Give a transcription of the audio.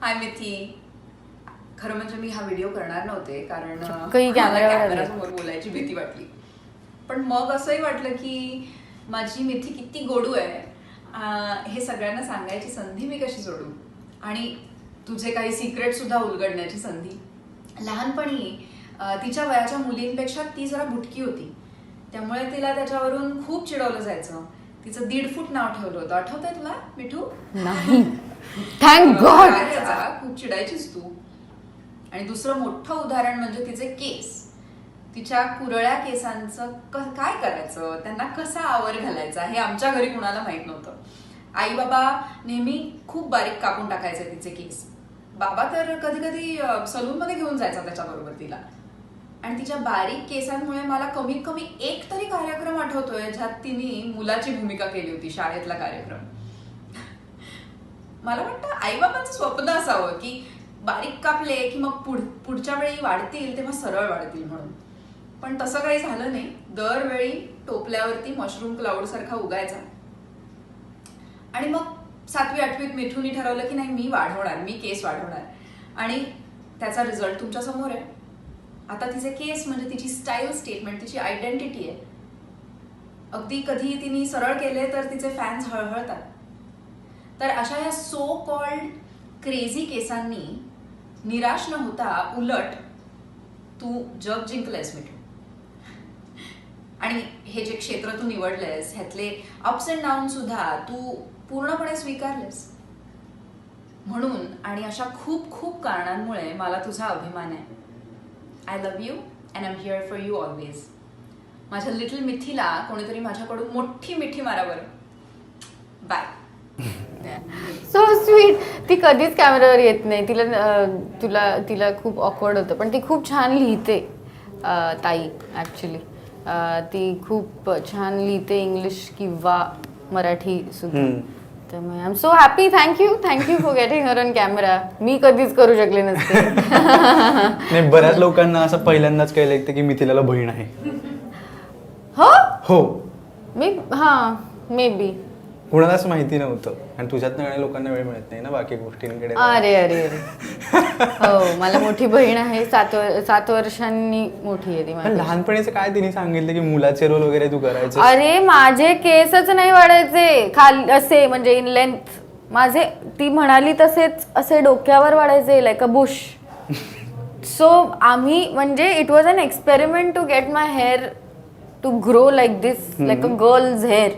हाय मिथी. खरं म्हणजे मी हा व्हिडिओ करणार नव्हते कारण कॅमेरासमोर बोलायची भीती वाटली. पण मग असंही वाटलं की माझी मिथी किती गोडू आहे हे सगळ्यांना सांगायची संधी मी कशी सोडू. आणि तुझे काही सिक्रेट सुद्धा उलगडण्याची संधी. लहानपणी तिच्या वयाच्या मुलींपेक्षा ती जरा बुटकी होती, त्यामुळे तिला त्याच्यावरून खूप चिडवलं जायचं. तिचं 1.5 फूट नाव ठेवलं होतं. आठवतंय तुला मिठू? नाही. Thank God. खूप चिडायचीस तू. आणि दुसरं मोठं उदाहरण म्हणजे तिचे केस. तिच्या कुरळ्या केसांचं काय करायचं, त्यांना कसा आवर घालायचा हे आमच्या घरी कुणाला माहित नव्हतं. आई बाबा नेहमी खूप बारीक कापून टाकायचे तिचे केस. बाबा तर कधी कधी सलून मध्ये घेऊन जायचा त्याच्याबरोबर तिला. आणि तिच्या बारीक केसांमुळे मला कमीत कमी एक तरी कार्यक्रम आठवतोय ज्यात तिने मुलाची भूमिका केली होती, शाळेतला कार्यक्रम. मला वाटतं आई बाबांचं स्वप्न असावं की बारीक कापले की मग पुढच्या वेळी वाढतील तेव्हा सरळ वाढतील म्हणून. पण तसं काही झालं नाही. दरवेळी टोपल्यावरती मशरूम क्लाउड सारखा उगायचा. आणि मग 7वी 8वीत मिठूनी ठरवलं की नाही, मी वाढवणार, मी केस वाढवणार. आणि त्याचा रिझल्ट तुमच्या समोर आहे. आता तिचे केस म्हणजे तिची स्टाईल स्टेटमेंट, तिची आयडेंटिटी आहे. अगदी कधी तिने सरळ केले तर तिचे फॅन्स हळहळतात. तर अशा या सो कॉल्ड क्रेझी केसांनी निराश न होता उलट तू जग जिंकलंयस मिठू. आणि हे जे क्षेत्र तू निवडलंयस ह्यातले अप्स अँड डाऊन सुद्धा तू पूर्णपणे स्वीकारलेस. म्हणून आणि अशा खूप खूप कारणांमुळे मला तुझा अभिमान आहे. I love you and I am here for you always. माझ्या लिटल मिथीला कोणीतरी माझ्याकडून मोठी मिठी मारावर. बाय. So sweet. ती कधीच कॅमेरावर येत नाही. तिला खूप ऑकवर्ड होतं, पण ती खूप छान लिहिते ताई. ॲक्च्युली ती खूप छान लिहिते, इंग्लिश किंवा मराठी सुद्धा. त्यामुळे I am so happy. Thank you for getting her on camera. मी कधीच करू शकले नसते. नाही, बऱ्याच लोकांना असं पहिल्यांदाच कळलं की मिथिलाला बहीण आहे. हो मे बी कुणालाच माहिती नव्हतं. आणि तुझ्यातनं आणि लोकांना वेळ मिळत नाही ना बाकी गोष्टींकडे. अरे हो, मला मोठी बहीण आहे. 7 वर्षांनी मोठी आहे ती. लहानपणीचं काय तिने सांगितलं की मुलाचे रोल वगैरे तू करायचं? अरे माझे केसच नाही वाढायचे खाली असे, म्हणजे इन लेंथ माझे. ती म्हणाली तसेच असे डोक्यावर वाढायचे लाईक अ बुश. सो आम्ही म्हणजे it was an experiment to get my hair to grow like this, like a girl's hair.